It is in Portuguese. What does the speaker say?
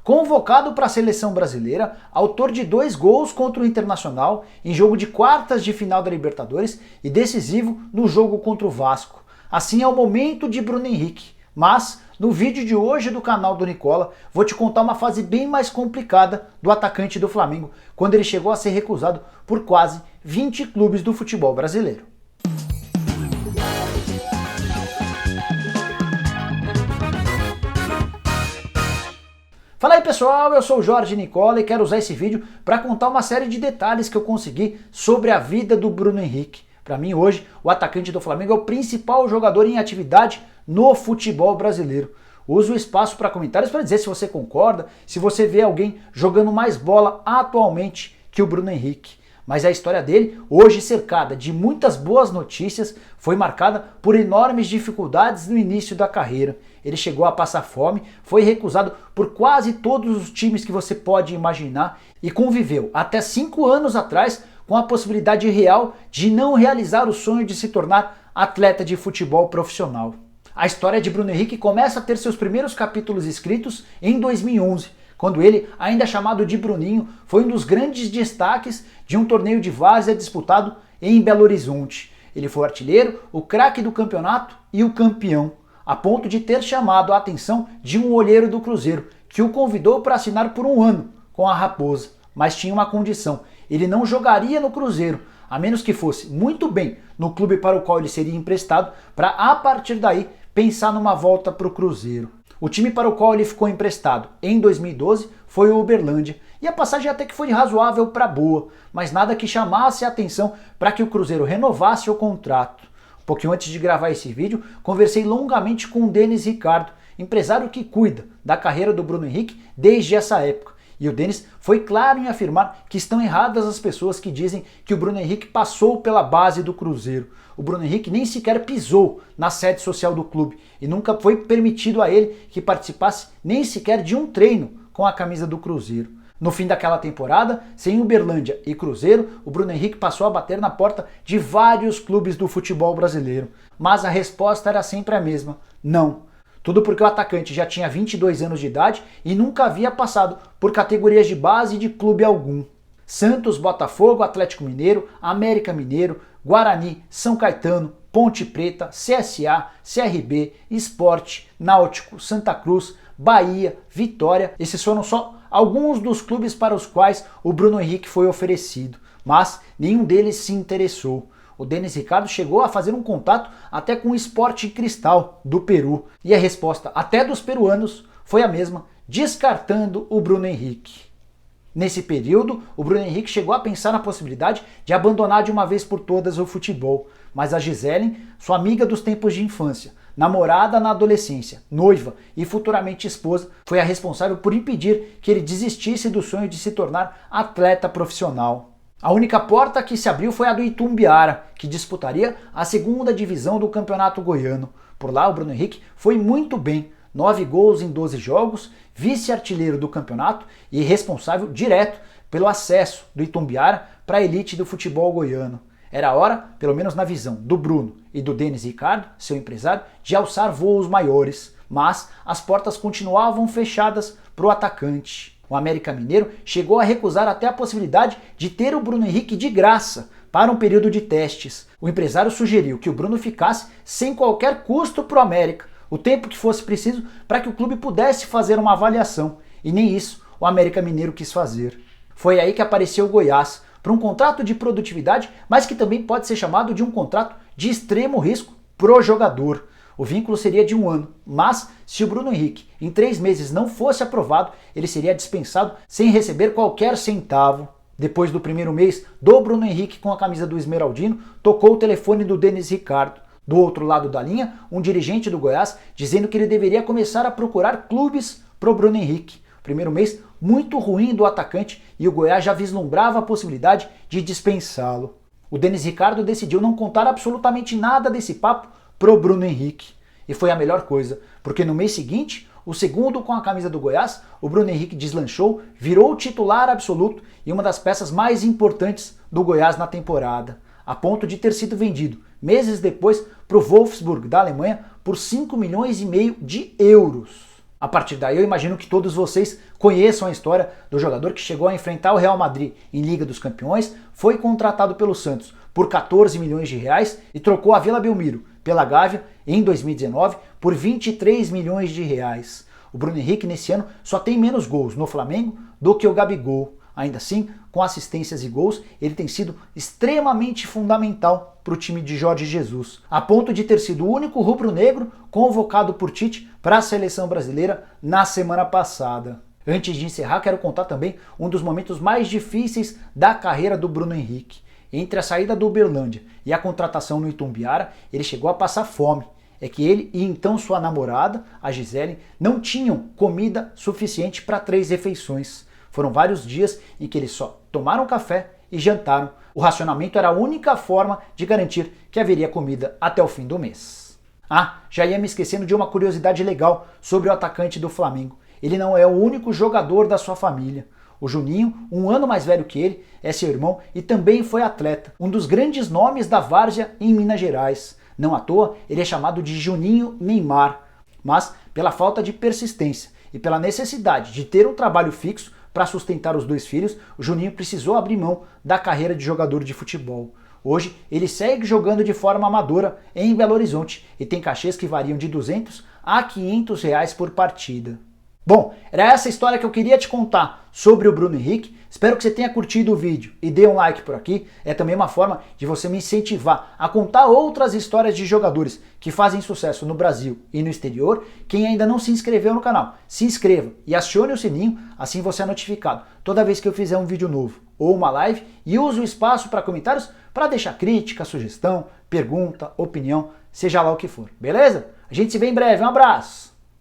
convocado para a seleção brasileira, autor de 2 gols contra o Internacional em jogo de quartas de final da Libertadores e decisivo no jogo contra o Vasco. Assim é o momento de Bruno Henrique, mas no vídeo de hoje do canal do Nicola vou te contar uma fase bem mais complicada do atacante do Flamengo, quando ele chegou a ser recusado por quase 20 clubes do futebol brasileiro. Fala aí pessoal, eu sou o Jorge Nicola e quero usar esse vídeo para contar uma série de detalhes que eu consegui sobre a vida do Bruno Henrique. Para mim hoje, o atacante do Flamengo é o principal jogador em atividade no futebol brasileiro. Uso o espaço para comentários para dizer se você concorda, se você vê alguém jogando mais bola atualmente que o Bruno Henrique. Mas a história dele, hoje cercada de muitas boas notícias, foi marcada por enormes dificuldades no início da carreira. Ele chegou a passar fome, foi recusado por quase todos os times que você pode imaginar e conviveu até 5 anos atrás com a possibilidade real de não realizar o sonho de se tornar atleta de futebol profissional. A história de Bruno Henrique começa a ter seus primeiros capítulos escritos em 2011, quando ele, ainda chamado de Bruninho, foi um dos grandes destaques de um torneio de várzea disputado em Belo Horizonte. Ele foi o artilheiro, o craque do campeonato e o campeão, a ponto de ter chamado a atenção de um olheiro do Cruzeiro, que o convidou para assinar por 1 ano com a Raposa, mas tinha uma condição: ele não jogaria no Cruzeiro, a menos que fosse muito bem no clube para o qual ele seria emprestado, para a partir daí pensar numa volta para o Cruzeiro. O time para o qual ele ficou emprestado em 2012 foi o Uberlândia, e a passagem até que foi razoável para boa, mas nada que chamasse a atenção para que o Cruzeiro renovasse o contrato. Um pouquinho antes de gravar esse vídeo, conversei longamente com o Denis Ricardo, empresário que cuida da carreira do Bruno Henrique desde essa época. E o Denis foi claro em afirmar que estão erradas as pessoas que dizem que o Bruno Henrique passou pela base do Cruzeiro. O Bruno Henrique nem sequer pisou na sede social do clube e nunca foi permitido a ele que participasse nem sequer de um treino com a camisa do Cruzeiro. No fim daquela temporada, sem Uberlândia e Cruzeiro, o Bruno Henrique passou a bater na porta de vários clubes do futebol brasileiro. Mas a resposta era sempre a mesma: não. Tudo porque o atacante já tinha 22 anos de idade e nunca havia passado por categorias de base de clube algum. Santos, Botafogo, Atlético Mineiro, América Mineiro, Guarani, São Caetano, Ponte Preta, CSA, CRB, Sport, Náutico, Santa Cruz, Bahia, Vitória. Esses foram só alguns dos clubes para os quais o Bruno Henrique foi oferecido, mas nenhum deles se interessou. O Denis Ricardo chegou a fazer um contato até com o Sporting Cristal, do Peru, e a resposta até dos peruanos foi a mesma, descartando o Bruno Henrique. Nesse período, o Bruno Henrique chegou a pensar na possibilidade de abandonar de uma vez por todas o futebol, mas a Gisele, sua amiga dos tempos de infância, namorada na adolescência, noiva e futuramente esposa, foi a responsável por impedir que ele desistisse do sonho de se tornar atleta profissional. A única porta que se abriu foi a do Itumbiara, que disputaria a 2ª divisão do Campeonato Goiano. Por lá, o Bruno Henrique foi muito bem, 9 gols em 12 jogos, vice-artilheiro do campeonato e responsável direto pelo acesso do Itumbiara para a elite do futebol goiano. Era hora, pelo menos na visão do Bruno e do Denis Ricardo, seu empresário, de alçar voos maiores, mas as portas continuavam fechadas para o atacante. O América Mineiro chegou a recusar até a possibilidade de ter o Bruno Henrique de graça para um período de testes. O empresário sugeriu que o Bruno ficasse sem qualquer custo para o América, o tempo que fosse preciso para que o clube pudesse fazer uma avaliação, e nem isso o América Mineiro quis fazer. Foi aí que apareceu o Goiás, para um contrato de produtividade, mas que também pode ser chamado de um contrato de extremo risco pro jogador. O vínculo seria de 1 ano, mas se o Bruno Henrique em 3 meses não fosse aprovado, ele seria dispensado sem receber qualquer centavo. Depois do primeiro mês do Bruno Henrique com a camisa do Esmeraldino, tocou o telefone do Denis Ricardo. Do outro lado da linha, um dirigente do Goiás dizendo que ele deveria começar a procurar clubes pro Bruno Henrique. Primeiro mês muito ruim do atacante e o Goiás já vislumbrava a possibilidade de dispensá-lo. O Denis Ricardo decidiu não contar absolutamente nada desse papo pro Bruno Henrique. E foi a melhor coisa, porque no mês seguinte, o segundo com a camisa do Goiás, o Bruno Henrique deslanchou, virou o titular absoluto e uma das peças mais importantes do Goiás na temporada, a ponto de ter sido vendido meses depois para o Wolfsburg da Alemanha por 5,5 milhões de euros. A partir daí eu imagino que todos vocês conheçam a história do jogador que chegou a enfrentar o Real Madrid em Liga dos Campeões, foi contratado pelo Santos por 14 milhões de reais e trocou a Vila Belmiro pela Gávea em 2019 por 23 milhões de reais. O Bruno Henrique nesse ano só tem menos gols no Flamengo do que o Gabigol. Ainda assim, com assistências e gols, ele tem sido extremamente fundamental para o time de Jorge Jesus, a ponto de ter sido o único rubro-negro convocado por Tite para a seleção brasileira na semana passada. Antes de encerrar, quero contar também um dos momentos mais difíceis da carreira do Bruno Henrique. Entre a saída do Uberlândia e a contratação no Itumbiara, ele chegou a passar fome. É que ele e então sua namorada, a Gisele, não tinham comida suficiente para 3 refeições. Foram vários dias em que eles só tomaram café e jantaram. O racionamento era a única forma de garantir que haveria comida até o fim do mês. Ah, já ia me esquecendo de uma curiosidade legal sobre o atacante do Flamengo. Ele não é o único jogador da sua família. O Juninho, um ano mais velho que ele, é seu irmão e também foi atleta, um dos grandes nomes da várzea em Minas Gerais. Não à toa, ele é chamado de Juninho Neymar. Mas, pela falta de persistência e pela necessidade de ter um trabalho fixo para sustentar os 2 filhos, o Juninho precisou abrir mão da carreira de jogador de futebol. Hoje, ele segue jogando de forma amadora em Belo Horizonte e tem cachês que variam de 200 a 500 reais por partida. Bom, era essa história que eu queria te contar sobre o Bruno Henrique. Espero que você tenha curtido o vídeo e dê um like por aqui. É também uma forma de você me incentivar a contar outras histórias de jogadores que fazem sucesso no Brasil e no exterior. Quem ainda não se inscreveu no canal, se inscreva e acione o sininho, assim você é notificado toda vez que eu fizer um vídeo novo ou uma live, e use o espaço para comentários para deixar crítica, sugestão, pergunta, opinião, seja lá o que for, beleza? A gente se vê em breve, um abraço!